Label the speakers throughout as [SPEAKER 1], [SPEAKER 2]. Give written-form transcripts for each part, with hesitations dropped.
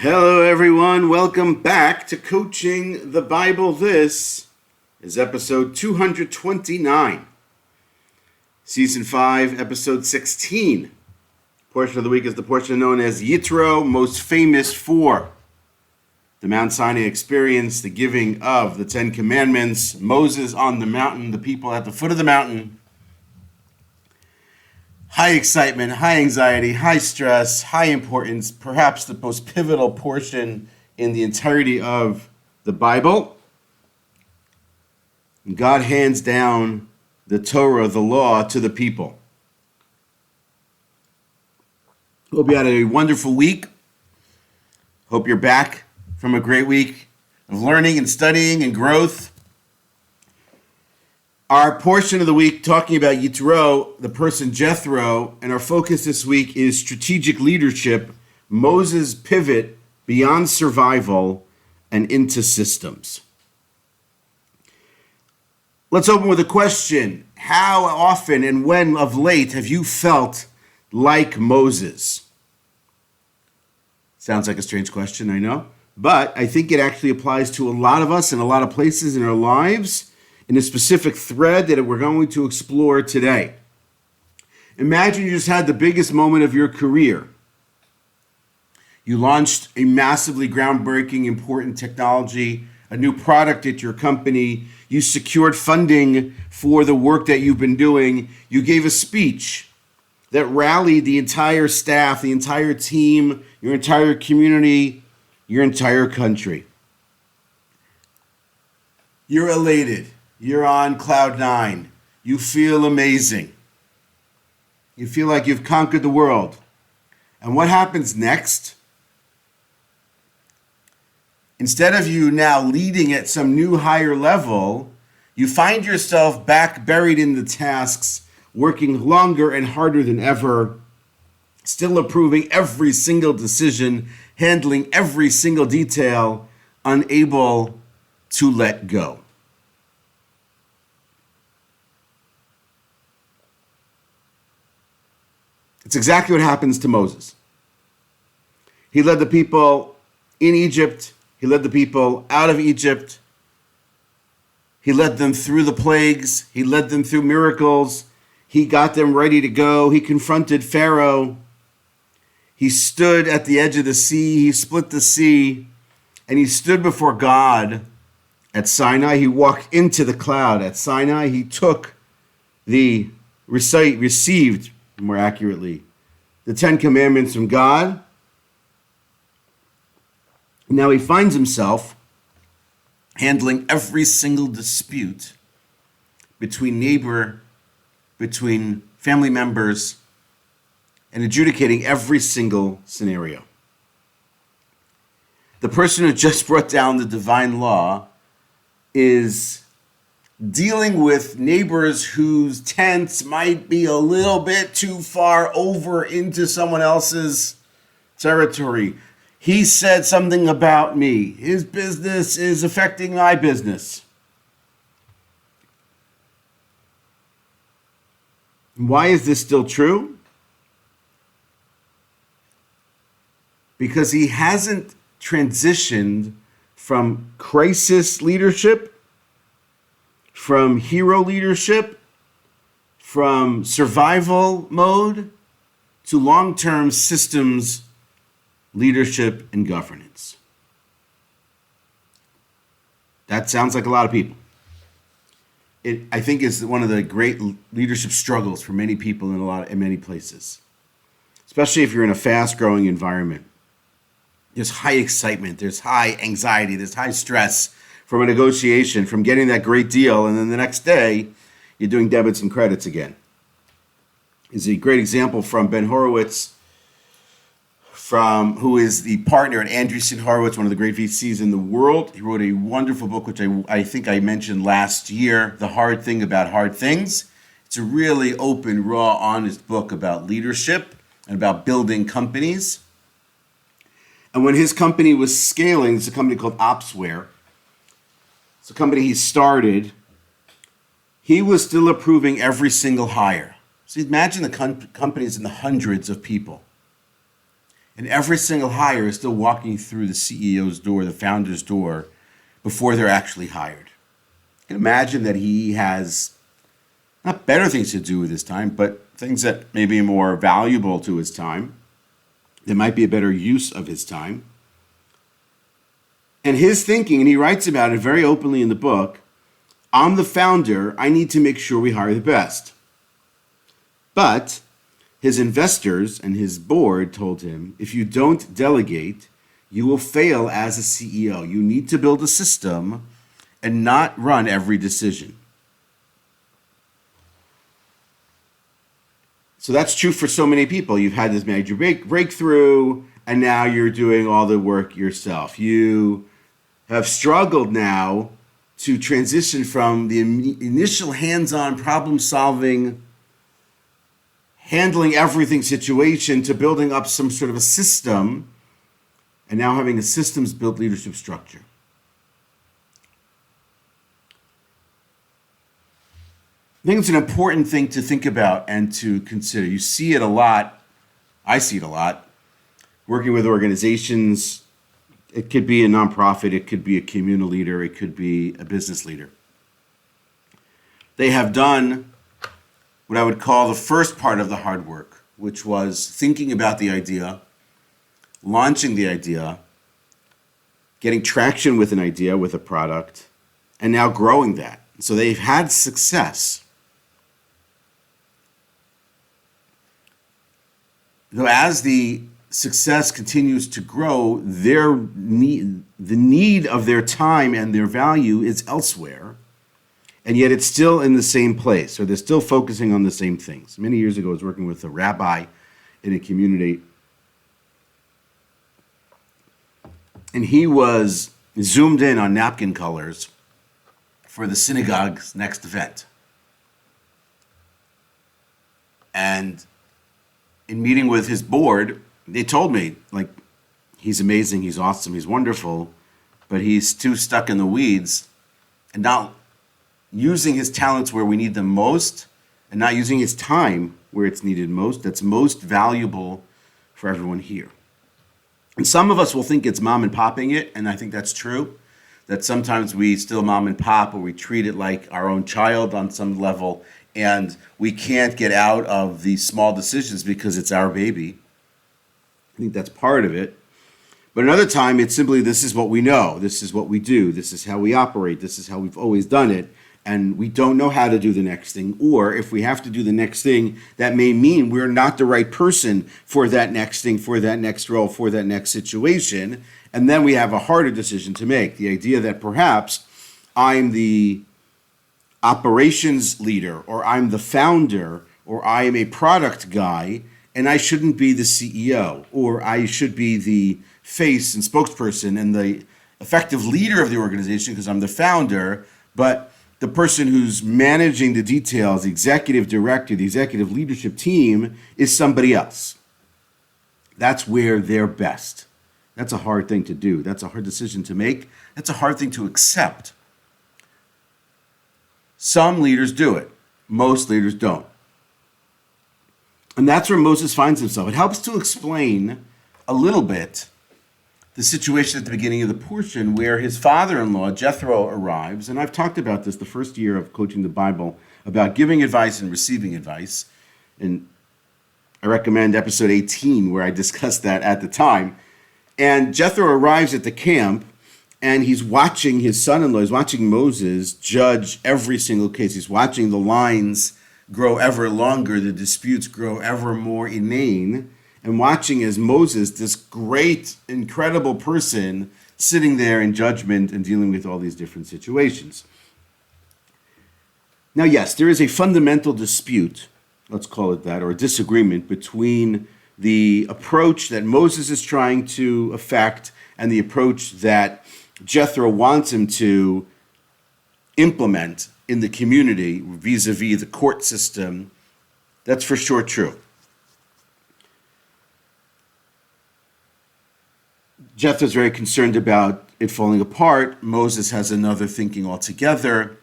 [SPEAKER 1] Hello, everyone. Welcome back to Coaching the Bible. This is episode 229, season 5, episode 16. Portion of the week is the portion known as Jethro, most famous for the Mount Sinai experience, the giving of the Ten Commandments, Moses on the mountain, the people at the foot of the mountain. High excitement, high anxiety, high stress, high importance, perhaps the most pivotal portion in the entirety of the Bible. God hands down the Torah, the law, to the people. Hope you had a wonderful week. Hope you're back from a great week of learning and studying and growth. Our portion of the week talking about Yitro, the person Jethro, and our focus this week is strategic leadership, Moses' pivot beyond survival and into systems. Let's open with a question. How often and when of late have you felt like Moses? Sounds like a strange question, I know, but I think it actually applies to a lot of us in a lot of places in our lives, in a specific thread that we're going to explore today. Imagine you just had the biggest moment of your career. You launched a massively groundbreaking, important technology, a new product at your company. You secured funding for the work that you've been doing. You gave a speech that rallied the entire staff, the entire team, your entire community, your entire country. You're elated. You're on cloud 9. You feel amazing. You feel like you've conquered the world. And what happens next? Instead of you now leading at some new higher level, you find yourself back buried in the tasks, working longer and harder than ever, still approving every single decision, handling every single detail, unable to let go. It's exactly what happens to Moses. He led the people in Egypt. He led the people out of Egypt. He led them through the plagues. He led them through miracles. He got them ready to go. He confronted Pharaoh. He stood at the edge of the sea. He split the sea. And he stood before God at Sinai. He walked into the cloud at Sinai. He took received, more accurately, the Ten Commandments from God. Now he finds himself handling every single dispute between family members, and adjudicating every single scenario. The person who just brought down the divine law is dealing with neighbors whose tents might be a little bit too far over into someone else's territory. He said something about me. His business is affecting my business. Why is this still true? Because he hasn't transitioned from crisis leadership, from hero leadership, from survival mode to long-term systems leadership and governance. That sounds like a lot of people. It, I think, is one of the great leadership struggles for many people in many places, especially if you're in a fast-growing environment. There's high excitement, there's high anxiety, there's high stress from a negotiation, from getting that great deal, and then the next day, you're doing debits and credits again. Is a great example from Ben Horowitz, who is the partner at Andreessen Horowitz, one of the great VCs in the world. He wrote a wonderful book, which I think I mentioned last year, The Hard Thing About Hard Things. It's a really open, raw, honest book about leadership and about building companies. And when his company was scaling, it's a company called Opsware. It's a company he started. He was still approving every single hire. So imagine the companies in the hundreds of people. And every single hire is still walking through the CEO's door, the founder's door, before they're actually hired. You can imagine that he has not better things to do with his time, but things that may be more valuable to his time. There might be a better use of his time. And his thinking, and he writes about it very openly in the book, I'm the founder, I need to make sure we hire the best. But his investors and his board told him, if you don't delegate, you will fail as a CEO. You need to build a system and not run every decision. So that's true for so many people. You've had this major breakthrough, and now you're doing all the work yourself. You have struggled now to transition from the initial hands-on problem-solving, handling everything situation to building up some sort of a system, and now having a systems-built leadership structure. I think it's an important thing to think about and to consider. You see it a lot. I see it a lot. Working with organizations, it could be a nonprofit, it could be a communal leader, it could be a business leader. They have done what I would call the first part of the hard work, which was thinking about the idea, launching the idea, getting traction with an idea, with a product, and now growing that. So they've had success. Though as the success continues to grow, the need of their time and their value is elsewhere, and yet it's still in the same place, or they're still focusing on the same things. Many years ago, I was working with a rabbi in a community, and he was zoomed in on napkin colors for the synagogue's next event. And in meeting with his board, they told me, like, he's amazing, he's awesome, he's wonderful, but he's too stuck in the weeds and not using his talents where we need them most and not using his time where it's needed most, that's most valuable for everyone here. And some of us will think it's mom and popping it, and I think that's true, that sometimes we still mom and pop, or we treat it like our own child on some level, and we can't get out of these small decisions because it's our baby. I think that's part of it. But another time, it's simply, this is what we know, this is what we do, this is how we operate, this is how we've always done it, and we don't know how to do the next thing. Or if we have to do the next thing, that may mean we're not the right person for that next thing, for that next role, for that next situation, and then we have a harder decision to make. The idea that perhaps I'm the operations leader, or I'm the founder, or I am a product guy, and I shouldn't be the CEO, or I should be the face and spokesperson and the effective leader of the organization because I'm the founder, but the person who's managing the details, the executive director, the executive leadership team, is somebody else. That's where they're best. That's a hard thing to do. That's a hard decision to make. That's a hard thing to accept. Some leaders do it. Most leaders don't. And that's where Moses finds himself. It helps to explain a little bit the situation at the beginning of the portion where his father-in-law, Jethro, arrives. And I've talked about this the first year of coaching the Bible, about giving advice and receiving advice. And I recommend episode 18 where I discussed that at the time. And Jethro arrives at the camp, and he's watching his son-in-law, he's watching Moses judge every single case. He's watching the lines grow ever longer, the disputes grow ever more inane, and watching as Moses, this great, incredible person, sitting there in judgment and dealing with all these different situations. Now, yes, there is a fundamental dispute, let's call it that, or a disagreement between the approach that Moses is trying to effect and the approach that Jethro wants him to implement in the community vis-a-vis the court system. That's for sure true. Jethro's very concerned about it falling apart. Moses has another thinking altogether.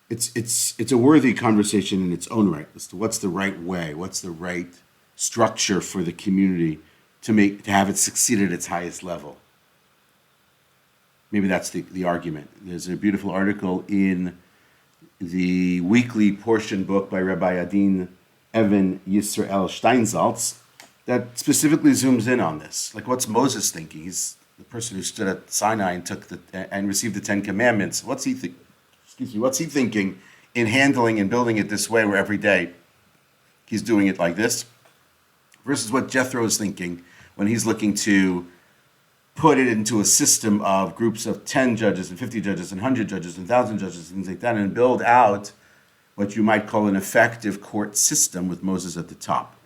[SPEAKER 1] It's a worthy conversation in its own right as to what's the right way, what's the right structure for the community to have it succeed at its highest level. Maybe that's the argument. There's a beautiful article in the weekly portion book by Rabbi Adin Evan Yisrael Steinsaltz that specifically zooms in on this. Like, what's Moses thinking? He's the person who stood at Sinai and received the Ten Commandments. What's he thinking in handling and building it this way, where every day he's doing it like this, versus what Jethro is thinking when he's looking to put it into a system of groups of 10 judges and 50 judges and 100 judges and 1,000 judges, things like that, and build out what you might call an effective court system with Moses at the top.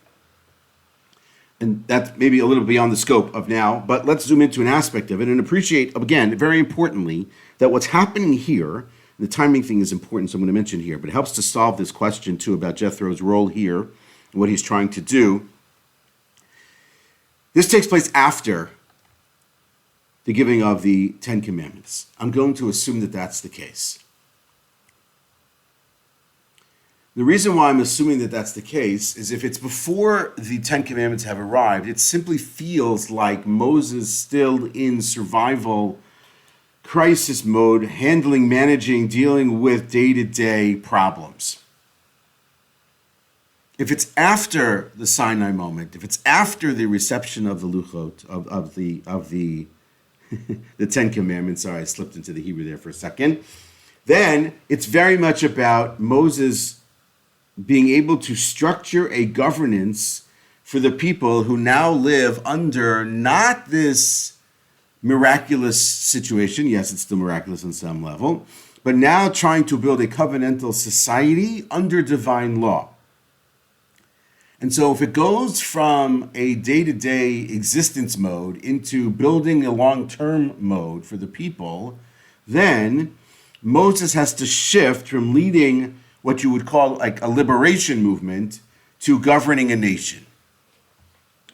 [SPEAKER 1] And that's maybe a little beyond the scope of now, but let's zoom into an aspect of it and appreciate, again, very importantly, that what's happening here, the timing thing is important, so I'm going to mention here, but it helps to solve this question too about Jethro's role here and what he's trying to do. This takes place after the giving of the Ten Commandments. I'm going to assume that that's the case. The reason why I'm assuming that that's the case is if it's before the Ten Commandments have arrived, it simply feels like Moses still in survival crisis mode, handling, managing, dealing with day-to-day problems. If it's after the Sinai moment, if it's after the reception of the Luchot, of the the Ten Commandments, sorry, I slipped into the Hebrew there for a second, then it's very much about Moses being able to structure a governance for the people who now live under not this miraculous situation, yes, it's still miraculous on some level, but now trying to build a covenantal society under divine law. And so if it goes from a day-to-day existence mode into building a long-term mode for the people, then Moses has to shift from leading what you would call like a liberation movement to governing a nation.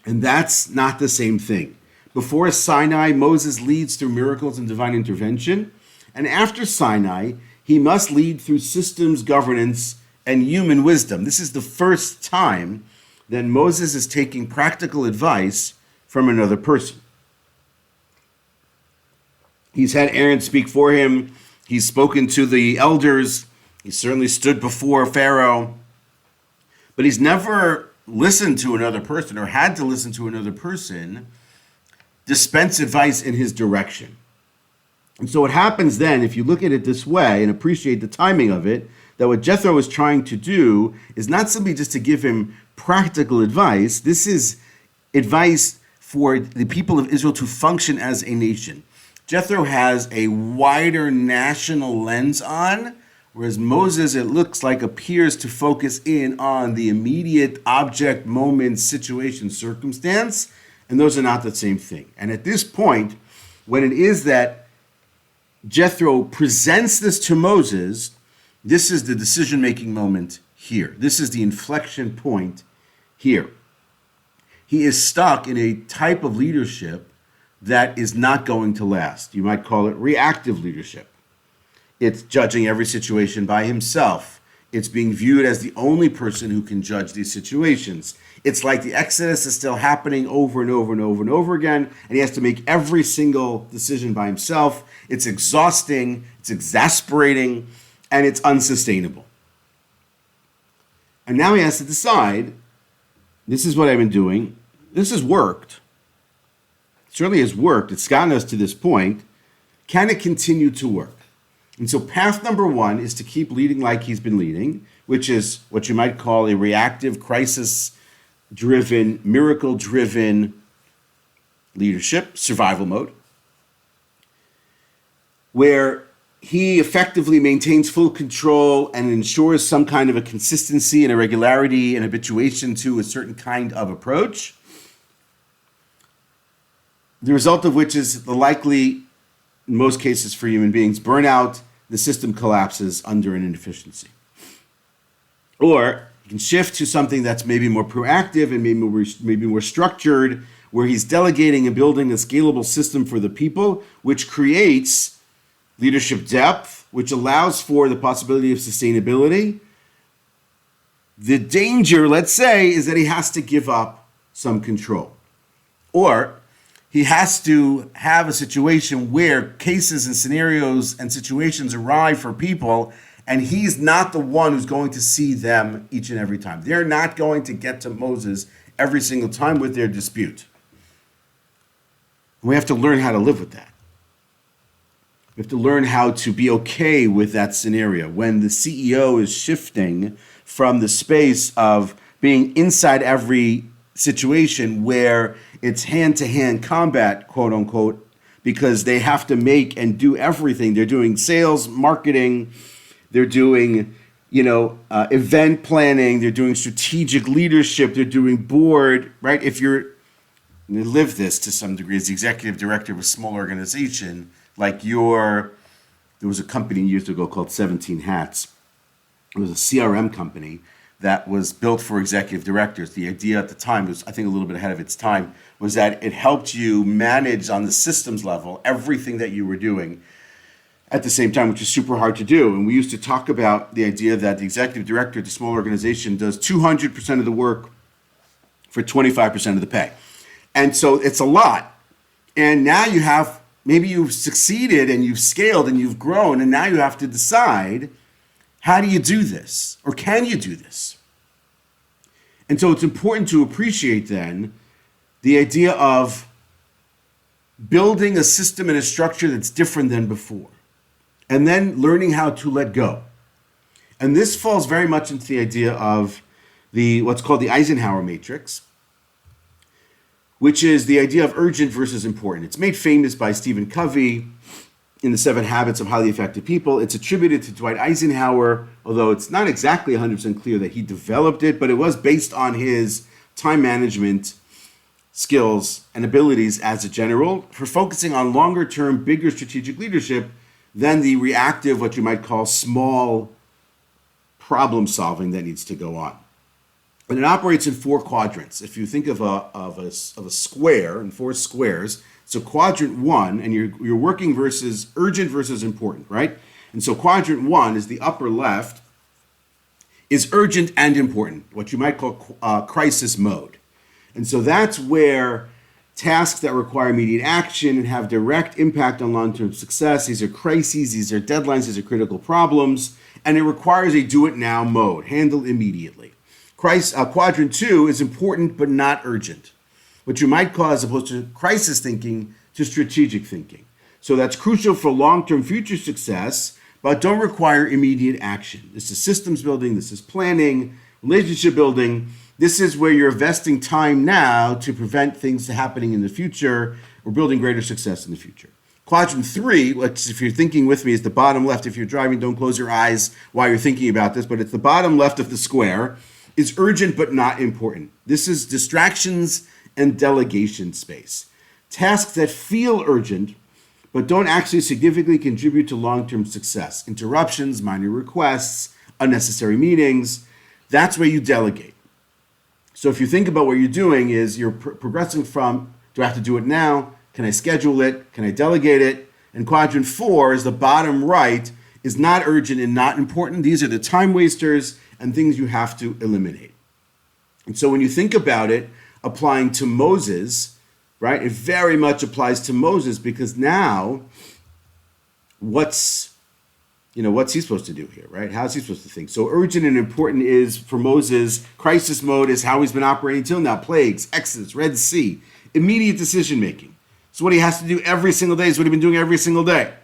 [SPEAKER 1] And that's not the same thing. Before Sinai, Moses leads through miracles and divine intervention. And after Sinai, he must lead through systems, governance, and human wisdom. This is the first time that Moses is taking practical advice from another person. He's had Aaron speak for him. He's spoken to the elders. He certainly stood before Pharaoh. But he's never listened to another person or had to listen to another person dispense advice in his direction. And so what happens then, if you look at it this way and appreciate the timing of it, that what Jethro is trying to do is not simply just to give him practical advice. This is advice for the people of Israel to function as a nation. Jethro has a wider national lens on, whereas Moses, it looks like, appears to focus in on the immediate object, moment, situation, circumstance, and those are not the same thing. And at this point, when it is that Jethro presents this to Moses, this is the decision-making moment here. This is the inflection point here. He is stuck in a type of leadership that is not going to last. You might call it reactive leadership. It's judging every situation by himself. It's being viewed as the only person who can judge these situations. It's like the Exodus is still happening over and over and over and over again, and he has to make every single decision by himself. It's exhausting, it's exasperating, and it's unsustainable. And now he has to decide, this is what I've been doing. This has worked. It certainly has worked. It's gotten us to this point. Can it continue to work? And so path number one is to keep leading like he's been leading, which is what you might call a reactive, crisis-driven, miracle-driven leadership, survival mode, where he effectively maintains full control and ensures some kind of a consistency and a regularity and habituation to a certain kind of approach, the result of which is the likely, in most cases for human beings, burnout, the system collapses under an inefficiency. Or you can shift to something that's maybe more proactive and maybe more structured, where he's delegating and building a scalable system for the people, which creates leadership depth, which allows for the possibility of sustainability. The danger, let's say, is that he has to give up some control. Or he has to have a situation where cases and scenarios and situations arrive for people, and he's not the one who's going to see them each and every time. They're not going to get to Moses every single time with their dispute. We have to learn how to live with that. We have to learn how to be okay with that scenario. When the CEO is shifting from the space of being inside every situation where it's hand-to-hand combat, quote unquote, because they have to make and do everything. They're doing sales, marketing, they're doing, event planning, they're doing strategic leadership, they're doing board, right? If you live this to some degree as the executive director of a small organization, there was a company years ago called 17 Hats. It was a CRM company that was built for executive directors. The idea at the time was, I think, a little bit ahead of its time, was that it helped you manage on the systems level everything that you were doing at the same time, which is super hard to do. And we used to talk about the idea that the executive director at a small organization does 200% of the work for 25% of the pay. And so it's a lot. And now maybe you've succeeded and you've scaled and you've grown, and now you have to decide, how do you do this? Or can you do this? And so it's important to appreciate then the idea of building a system and a structure that's different than before, and then learning how to let go. And this falls very much into the idea of what's called the Eisenhower matrix, which is the idea of urgent versus important. It's made famous by Stephen Covey in The 7 Habits of Highly Effective People. It's attributed to Dwight Eisenhower, although it's not exactly 100% clear that he developed it, but it was based on his time management skills and abilities as a general for focusing on longer term, bigger strategic leadership than the reactive, what you might call small problem solving that needs to go on. And it operates in 4 quadrants. If you think of a square and 4 squares, so quadrant 1, and you're working versus urgent versus important, right? And so quadrant 1 is the upper left, is urgent and important, what you might call crisis mode. And so that's where tasks that require immediate action and have direct impact on long-term success, these are crises, these are deadlines, these are critical problems, and it requires a do-it-now mode, handle immediately. Quadrant 2 is important but not urgent, what you might call, as opposed to crisis thinking, to strategic thinking. So that's crucial for long-term future success, but don't require immediate action. This is systems building, this is planning, relationship building. This is where you're investing time now to prevent things happening in the future or building greater success in the future. Quadrant 3, which, if you're thinking with me, is the bottom left. If you're driving, don't close your eyes while you're thinking about this, but it's the bottom left of the square, is urgent but not important. This is distractions and delegation space. Tasks that feel urgent but don't actually significantly contribute to long-term success. Interruptions, minor requests, unnecessary meetings, that's where you delegate. So if you think about what you're doing is you're progressing from, do I have to do it now? Can I schedule it? Can I delegate it? And quadrant 4 is the bottom right, is not urgent and not important. These are the time wasters and things you have to eliminate. And so when you think about it, applying to Moses, right, it very much applies to Moses, because now what's he supposed to do here, right? How's he supposed to think? So urgent and important is, for Moses, crisis mode is how he's been operating till now. Plagues, Exodus, Red Sea, immediate decision making. So what he has to do every single day is what he's been doing every single day.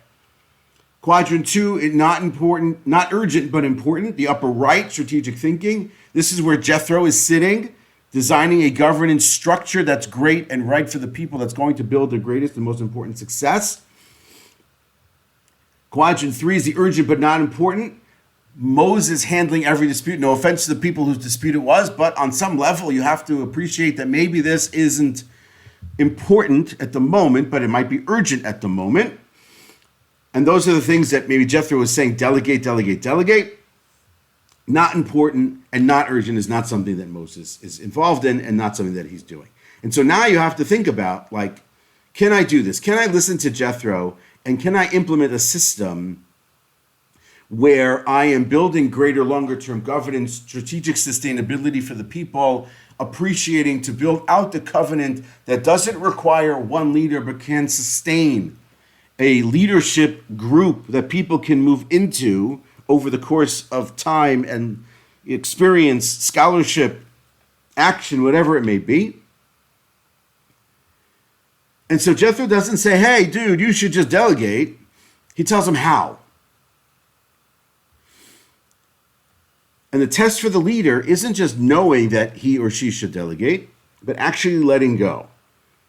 [SPEAKER 1] Quadrant 2, not important, not urgent, but important. The upper right, strategic thinking. This is where Jethro is sitting, designing a governance structure that's great and right for the people that's going to build the greatest and most important success. Quadrant 3 is the urgent but not important. Moses handling every dispute. No offense to the people whose dispute it was, but on some level you have to appreciate that maybe this isn't important at the moment, but it might be urgent at the moment. And those are the things that maybe Jethro was saying, delegate, delegate, delegate. Not important and not urgent is not something that Moses is involved in and not something that he's doing. And so now you have to think about, like, can I do this? Can I listen to Jethro? And can I implement a system where I am building greater longer-term governance, strategic sustainability for the people? appreciating to build out the covenant that doesn't require one leader but can sustain a leadership group that people can move into over the course of time and experience, scholarship, action, whatever it may be. And so Jethro doesn't say, hey, dude, you should just delegate. He tells him how. And the test for the leader isn't just knowing that he or she should delegate, but actually letting go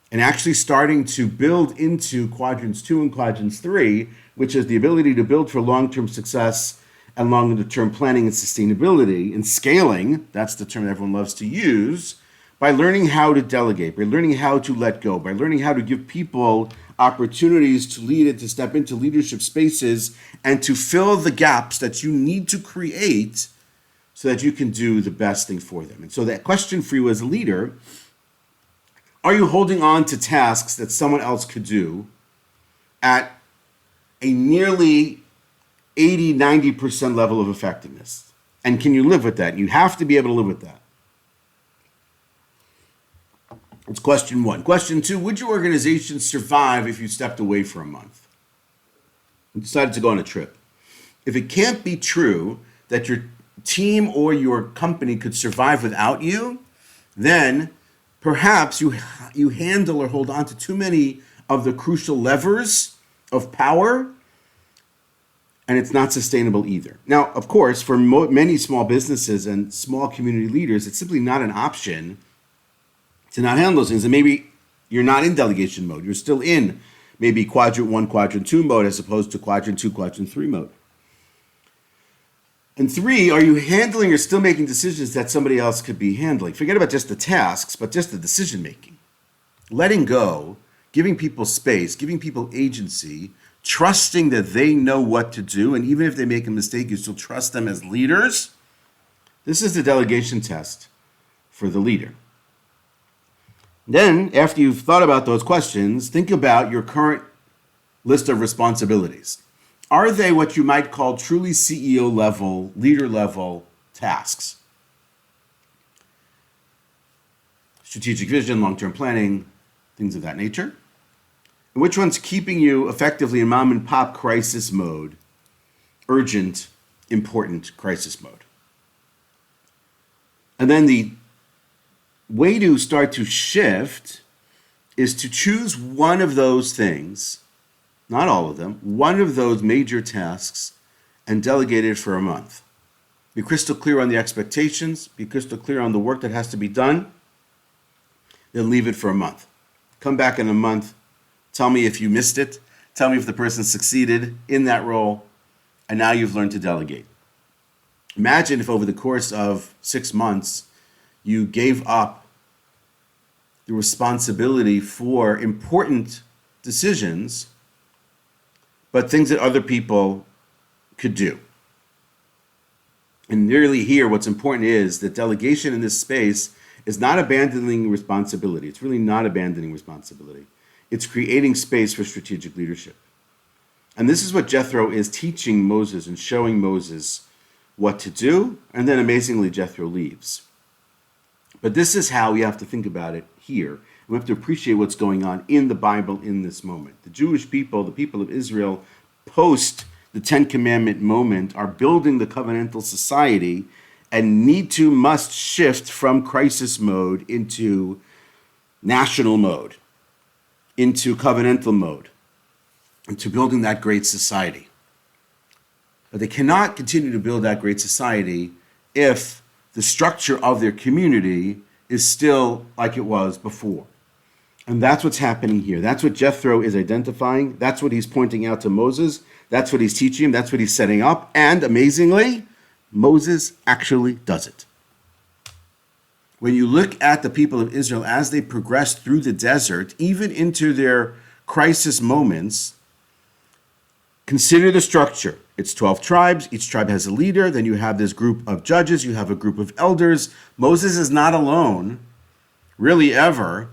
[SPEAKER 1] and actually starting to build into quadrants 2 and quadrants 3, which is the ability to build for long-term success and longer-term planning and sustainability and scaling. That's the term that everyone loves to use. By learning how to delegate, by learning how to let go, by learning how to give people opportunities to lead and to step into leadership spaces and to fill the gaps that you need to create so that you can do the best thing for them. And so that question for you as a leader, are you holding on to tasks that someone else could do at a nearly 80, 90% level of effectiveness? And can you live with that? You have to be able to live with that. That's question 1. Question 2, would your organization survive if you stepped away for a month and decided to go on a trip? If it can't be true that your team or your company could survive without you, then perhaps you handle or hold on to too many of the crucial levers of power, and it's not sustainable either. Now, of course, for many small businesses and small community leaders, it's simply not an option to not handle those things. And maybe you're not in delegation mode. You're still in maybe quadrant 1, quadrant 2 mode as opposed to quadrant 2, quadrant 3 mode. And 3, are you handling or still making decisions that somebody else could be handling? Forget about just the tasks, but just the decision making. Letting go, giving people space, giving people agency, trusting that they know what to do, and even if they make a mistake, you still trust them as leaders. This is the delegation test for the leader. Then, after you've thought about those questions, think about your current list of responsibilities. Are they what you might call truly CEO level, leader level tasks? Strategic vision, long-term planning, things of that nature. And which one's keeping you effectively in mom and pop crisis mode, urgent, important crisis mode? And then the way to start to shift is to choose one of those things, not all of them, one of those major tasks, and delegate it for a month. Be crystal clear on the expectations, be crystal clear on the work that has to be done, then leave it for a month. Come back in a month, tell me if you missed it, tell me if the person succeeded in that role, and now you've learned to delegate. Imagine if over the course of 6 months, you gave up the responsibility for important decisions, but things that other people could do. And really here, what's important is that delegation in this space is not abandoning responsibility. It's really not abandoning responsibility. It's creating space for strategic leadership. And this is what Jethro is teaching Moses and showing Moses what to do. And then amazingly, Jethro leaves. But this is how we have to think about it here. We have to appreciate what's going on in the Bible in this moment. The Jewish people, the people of Israel, post the Ten Commandment moment, are building the covenantal society and must shift from crisis mode into national mode, into covenantal mode, into building that great society. But they cannot continue to build that great society if the structure of their community is still like it was before. And that's what's happening here. That's what Jethro is identifying. That's what he's pointing out to Moses. That's what he's teaching him. That's what he's setting up. And amazingly, Moses actually does it. When you look at the people of Israel as they progress through the desert, even into their crisis moments, consider the structure. It's 12 tribes. Each tribe has a leader. Then you have this group of judges. You have a group of elders. Moses is not alone, really ever,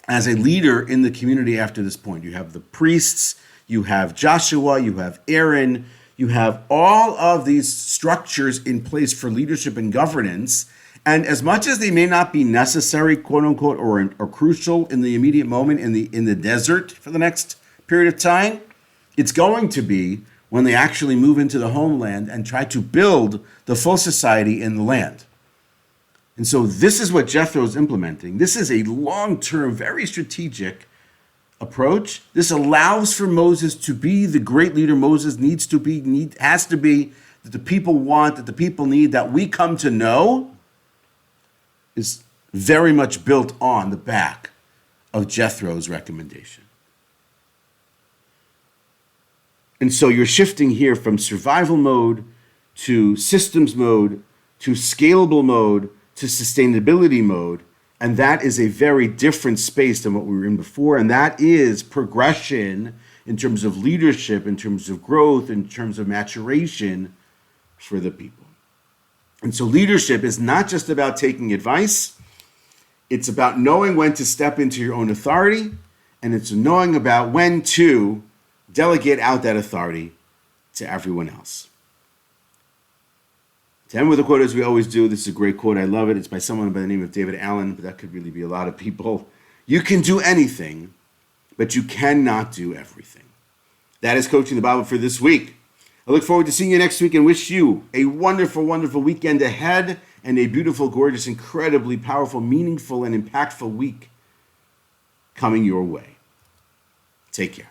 [SPEAKER 1] as a leader in the community after this point. You have the priests. You have Joshua. You have Aaron. You have all of these structures in place for leadership and governance. And as much as they may not be necessary, quote unquote, or crucial in the immediate moment in the desert for the next period of time, it's going to be when they actually move into the homeland and try to build the full society in the land. And so this is what Jethro is implementing. This is a long-term, very strategic approach. This allows for Moses to be the great leader Moses has to be, that the people want, that the people need, that we come to know, is very much built on the back of Jethro's recommendation. And so you're shifting here from survival mode to systems mode to scalable mode to sustainability mode. And that is a very different space than what we were in before. And that is progression in terms of leadership, in terms of growth, in terms of maturation for the people. And so leadership is not just about taking advice. It's about knowing when to step into your own authority. And it's knowing about when to delegate out that authority to everyone else. To end with a quote, as we always do, this is a great quote. I love it. It's by someone by the name of David Allen, but that could really be a lot of people. You can do anything, but you cannot do everything. That is Coaching the Bible for this week. I look forward to seeing you next week and wish you a wonderful, wonderful weekend ahead and a beautiful, gorgeous, incredibly powerful, meaningful, and impactful week coming your way. Take care.